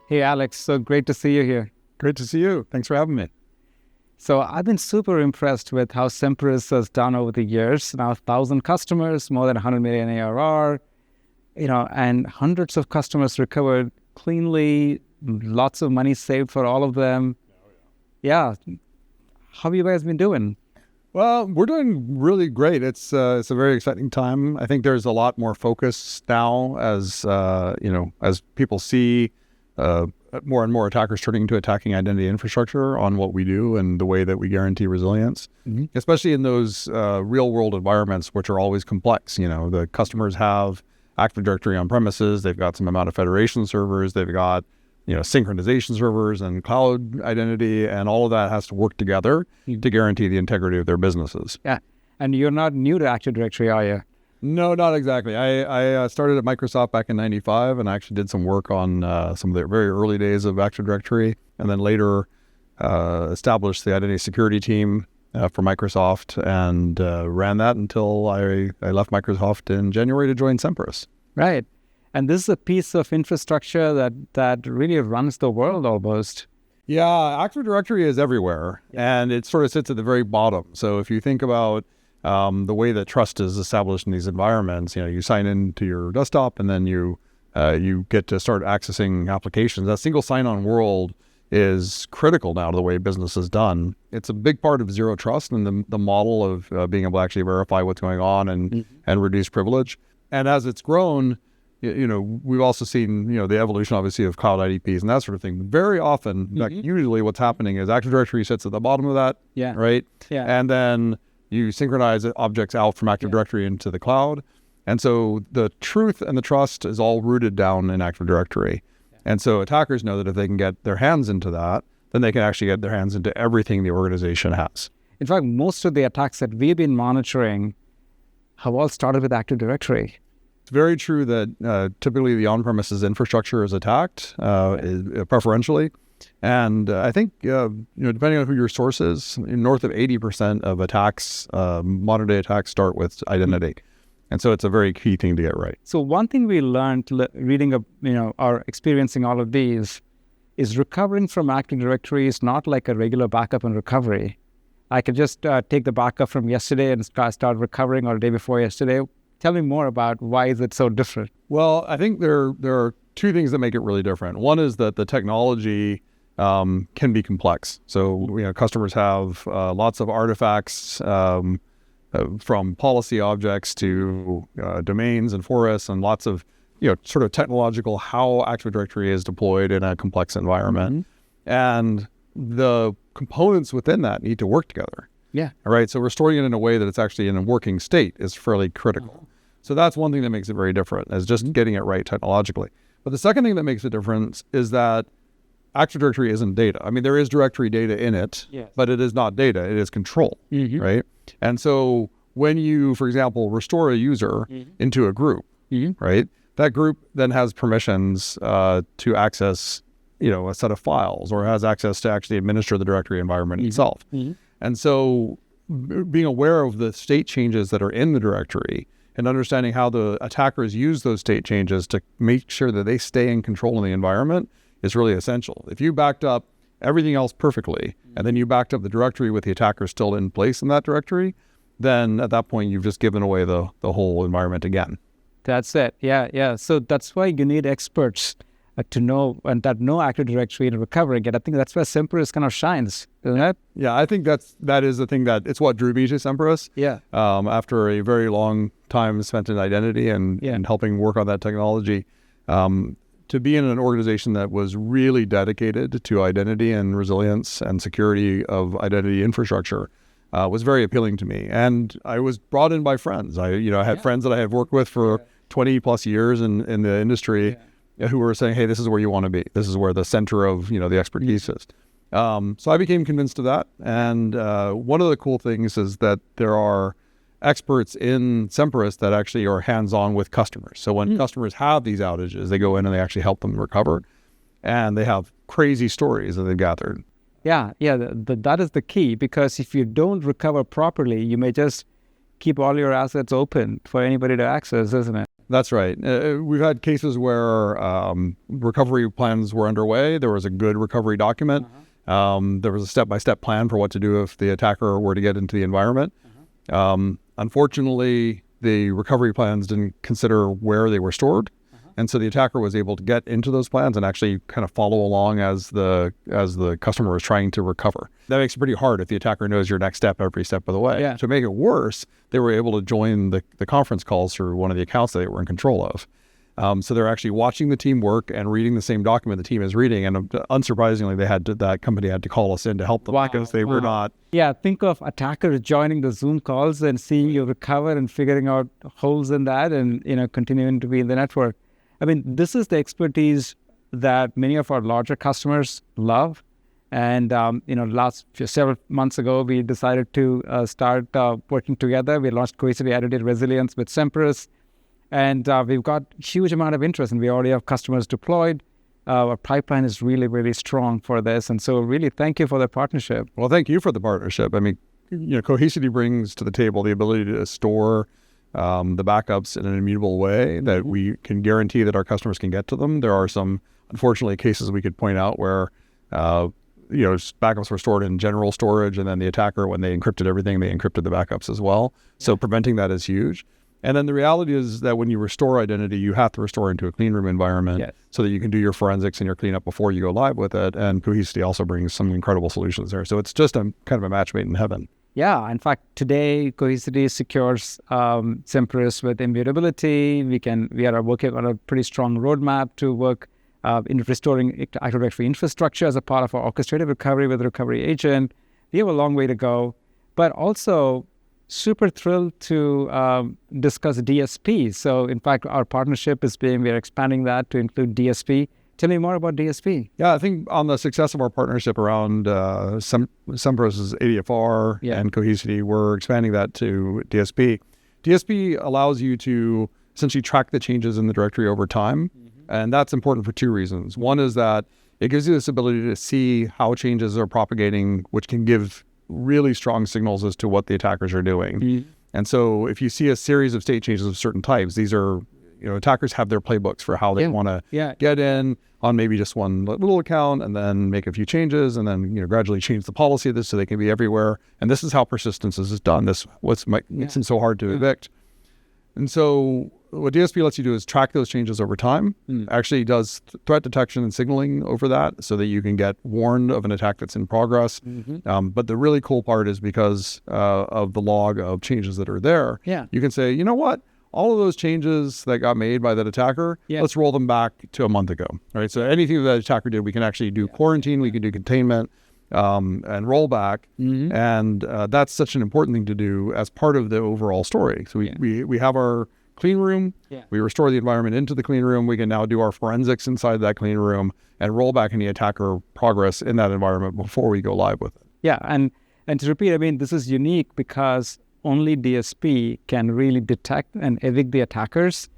Hey, Alex, so great to see you here. Great to see you. Thanks for having me. So I've been super impressed with how Semperis has done over the years. Now, 1,000 customers, more than 100 million ARR, and hundreds of customers recovered cleanly, lots of money saved for all of them. Yeah. How have you guys been doing? Well, we're doing really great. It's a very exciting time. I think there's a lot more focus now as people see more and more attackers turning to attacking identity infrastructure on what we do and the way that we guarantee resilience, especially in those real world environments, which are always complex. The customers have Active Directory on premises. They've got some amount of federation servers. They've got synchronization servers and cloud identity, and all of that has to work together to guarantee the integrity of their businesses. Yeah. And you're not new to Active Directory, are you? No, not exactly. I started at Microsoft back in 95 and I actually did some work on some of the very early days of Active Directory, and then later established the identity security team for Microsoft and ran that until I left Microsoft in January to join Semperis. Right. And this is a piece of infrastructure that really runs the world almost. Yeah, Active Directory is everywhere, and it sort of sits at the very bottom. So if you think about the way that trust is established in these environments, you sign into your desktop and then you get to start accessing applications. That single sign-on world is critical now to the way business is done. It's a big part of zero trust and the model of being able to actually verify what's going on and reduce privilege. And as it's grown, we've also seen, the evolution, obviously, of cloud IDPs and that sort of thing. Very often, usually what's happening is Active Directory sits at the bottom of that, right? Yeah. And then you synchronize objects out from Active Directory into the cloud. And so the truth and the trust is all rooted down in Active Directory. Yeah. And so attackers know that if they can get their hands into that, then they can actually get their hands into everything the organization has. In fact, most of the attacks that we've been monitoring have all started with Active Directory. It's very true that typically the on-premises infrastructure is attacked preferentially. And I think, depending on who your source is, north of 80% of attacks, modern day attacks, start with identity. And so it's a very key thing to get right. So one thing we learned reading, or experiencing all of these is recovering from Active Directory is not like a regular backup and recovery. I could just take the backup from yesterday and start recovering, or the day before yesterday. Tell me more about why is it so different? Well, I think there are two things that make it really different. One is that the technology can be complex. So, customers have lots of artifacts from policy objects to domains and forests, and lots of, sort of technological how Active Directory is deployed in a complex environment. And the components within that need to work together. Yeah. All right. So restoring it in a way that it's actually in a working state is fairly critical. So that's one thing that makes it very different, is just getting it right technologically. But the second thing that makes a difference is that Active Directory isn't data. I mean, there is directory data in it, but it is not data. It is control, right? And so when you, for example, restore a user into a group, right, that group then has permissions to access, a set of files, or has access to actually administer the directory environment itself. And so being aware of the state changes that are in the directory and understanding how the attackers use those state changes to make sure that they stay in control of the environment is really essential. If you backed up everything else perfectly, and then you backed up the directory with the attacker still in place in that directory, then at that point, you've just given away the whole environment again. That's it. Yeah. So that's why you need experts to know, and that know Active Directory and recovering it. I think that's where Semperis kind of shines, isn't it? Yeah, I think that is the thing it's what drew me to Semperis. Yeah. After a very long time spent in identity and helping work on that technology, to be in an organization that was really dedicated to identity and resilience and security of identity infrastructure was very appealing to me. And I was brought in by friends. I had friends that I had worked with for 20 plus years in the industry. Who were saying, hey, this is where you want to be. This is where the center of, the expertise is. So I became convinced of that. And one of the cool things is that there are experts in Semperis that actually are hands-on with customers. So when customers have these outages, they go in and they actually help them recover. And they have crazy stories that they've gathered. Yeah. That is the key, because if you don't recover properly, you may just keep all your assets open for anybody to access, isn't it? That's right. We've had cases where recovery plans were underway. There was a good recovery document. There was a step-by-step plan for what to do if the attacker were to get into the environment. Unfortunately, the recovery plans didn't consider where they were stored. And so the attacker was able to get into those plans and actually kind of follow along as the customer was trying to recover. That makes it pretty hard if the attacker knows your next step every step of the way. Yeah. To make it worse, they were able to join the conference calls through one of the accounts that they were in control of. So they're actually watching the team work and reading the same document the team is reading. And unsurprisingly, that company had to call us in to help them because they were not. Yeah, think of attackers joining the Zoom calls and seeing you recover and figuring out holes in that and continuing to be in the network. I mean, this is the expertise that many of our larger customers love. And, several months ago, we decided to start working together. We launched Cohesity Identity Resilience with Semperis. And we've got huge amount of interest, and we already have customers deployed. Our pipeline is really, really strong for this. And so really, thank you for the partnership. Well, thank you for the partnership. I mean, Cohesity brings to the table the ability to store the backups in an immutable way that we can guarantee that our customers can get to them. There are some, unfortunately, cases we could point out where, backups were stored in general storage, and then the attacker, when they encrypted everything, they encrypted the backups as well. So preventing that is huge. And then the reality is that when you restore identity, you have to restore into a clean room environment so that you can do your forensics and your cleanup before you go live with it. And Cohesity also brings some incredible solutions there. So it's just a kind of a match made in heaven. Yeah, in fact, today Cohesity secures Semperis with immutability. We are working on a pretty strong roadmap to work in restoring Active Directory infrastructure as a part of our orchestrated recovery with Recovery Agent. We have a long way to go, but also super thrilled to discuss DSP. So, in fact, our partnership we're expanding that to include DSP. Tell me more about DSP. Yeah, I think on the success of our partnership around Semperis' ADFR and Cohesity, we're expanding that to DSP. DSP allows you to essentially track the changes in the directory over time. And that's important for two reasons. One is that it gives you this ability to see how changes are propagating, which can give really strong signals as to what the attackers are doing. And so if you see a series of state changes of certain types, these are, attackers have their playbooks for how they want to get in on maybe just one little account and then make a few changes and then, gradually change the policy of this so they can be everywhere. And this is how persistence is done. This makes it so hard to evict. And so what DSP lets you do is track those changes over time, actually does threat detection and signaling over that so that you can get warned of an attack that's in progress. But the really cool part is because of the log of changes that are there, you can say, you know what? All of those changes that got made by that attacker, let's roll them back to a month ago. Right? So anything that attacker did, we can actually do quarantine, we can do containment, and rollback. And that's such an important thing to do as part of the overall story. So we have our clean room, we restore the environment into the clean room, we can now do our forensics inside that clean room and roll back any attacker progress in that environment before we go live with it. Yeah, and to repeat, I mean, this is unique because only DSP can really detect and evict the attackers,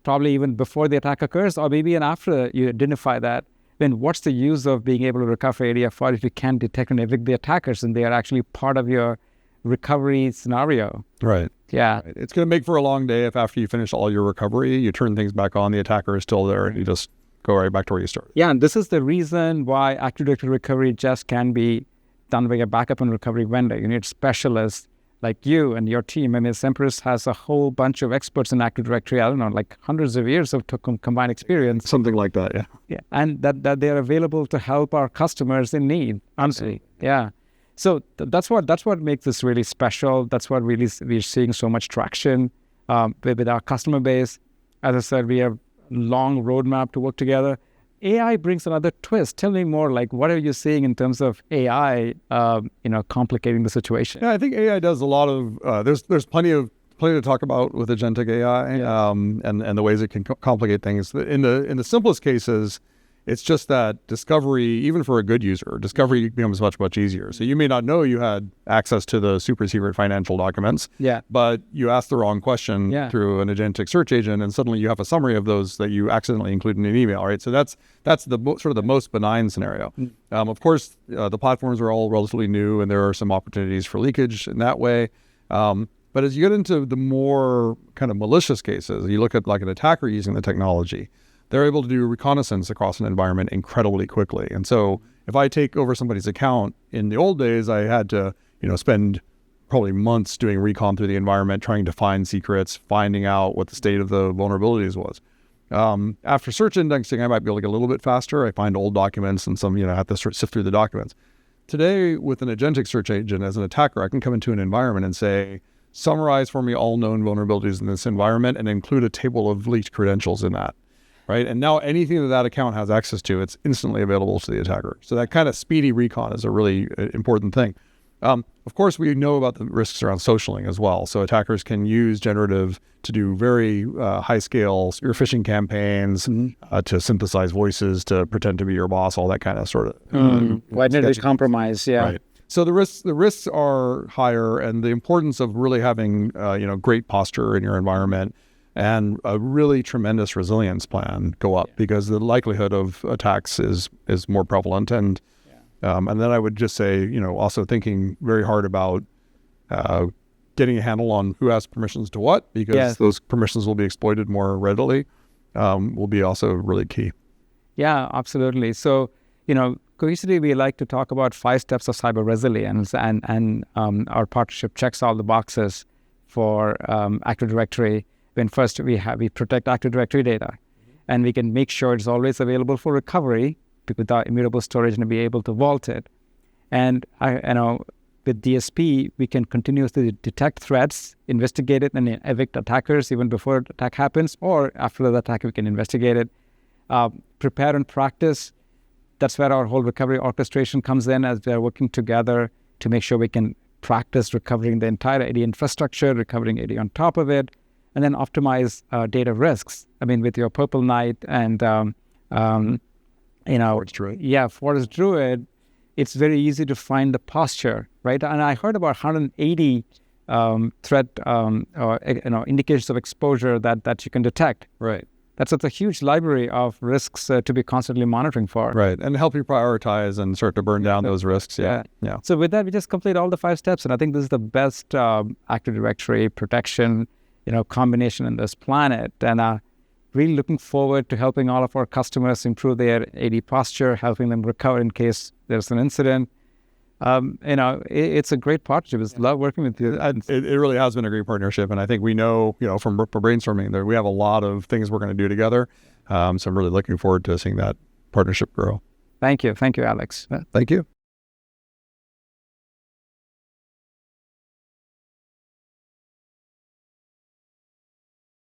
probably even before the attack occurs, or maybe even after you identify that. Then what's the use of being able to recover ADFR if you can't detect and evict the attackers and they are actually part of your recovery scenario? Right. Yeah. Right. It's going to make for a long day if after you finish all your recovery, you turn things back on, the attacker is still there, and you just go right back to where you started. Yeah, and this is the reason why Active Directory recovery just can be done by a backup and recovery vendor. You need specialists like you and your team. I mean, Semperis has a whole bunch of experts in Active Directory, I don't know, like hundreds of years of combined experience. Something like that, yeah. Yeah, and that they're available to help our customers in need, honestly. Yeah. So that's what makes this really special. That's what really we're seeing so much traction with our customer base. As I said, we have long roadmap to work together. AI brings another twist. Tell me more, like what are you seeing in terms of AI, complicating the situation? Yeah, I think AI does a lot of, there's plenty to talk about with agentic AI and the ways it can complicate things. In the simplest cases, it's just that discovery, even for a good user, discovery becomes much, much easier. So you may not know you had access to the super secret financial documents, but you asked the wrong question through an agentic search agent, and suddenly you have a summary of those that you accidentally include in an email, right? So that's the sort of the most benign scenario. Of course, the platforms are all relatively new, and there are some opportunities for leakage in that way. But But as you get into the more kind of malicious cases, you look at like an attacker using the technology, they're able to do reconnaissance across an environment incredibly quickly. And so if I take over somebody's account, in the old days, I had to, spend probably months doing recon through the environment, trying to find secrets, finding out what the state of the vulnerabilities was. After search indexing, I might be able to get a little bit faster. I find old documents and some, I have to sift through the documents. Today, with an agentic search agent as an attacker, I can come into an environment and say, summarize for me all known vulnerabilities in this environment and include a table of leaked credentials in that, right? And now anything that account has access to, it's instantly available to the attacker. So that kind of speedy recon is a really important thing. Of course, we know about the risks around socialing as well. So attackers can use generative to do very high-scale spear phishing campaigns, to synthesize voices, to pretend to be your boss, all that kind of sort of. Weinert compromise, yeah. Right. So the risks are higher, and the importance of really having great posture in your environment and a really tremendous resilience plan go up because the likelihood of attacks is more prevalent. And then I would just say, also thinking very hard about getting a handle on who has permissions to what, because those permissions will be exploited more readily, will be also really key. Yeah, absolutely. So, Cohesity, we like to talk about 5 steps of cyber resilience, and our partnership checks all the boxes for Active Directory. When first we protect Active Directory data, and we can make sure it's always available for recovery with our immutable storage and be able to vault it. And with DSP, we can continuously detect threats, investigate it, and evict attackers even before the attack happens, or after the attack, we can investigate it. Prepare and practice. That's where our whole recovery orchestration comes in, as we're working together to make sure we can practice recovering the entire AD infrastructure, recovering AD on top of it, and then optimize data risks. I mean, with your Purple Knight and Forest Druid, it's very easy to find the posture, right? And I heard about 180 threat or indications of exposure that you can detect. Right. That's a huge library of risks to be constantly monitoring for. Right, and help you prioritize and start to burn down those risks. Yeah. So with that, we just complete all the 5 steps, and I think this is the best Active Directory protection, combination in this planet. And really looking forward to helping all of our customers improve their AD posture, helping them recover in case there's an incident. It's a great partnership. It's love working with you. It really has been a great partnership, and I think we know, from brainstorming that we have a lot of things we're going to do together. So I'm really looking forward to seeing that partnership grow. Thank you, Alex. Thank you.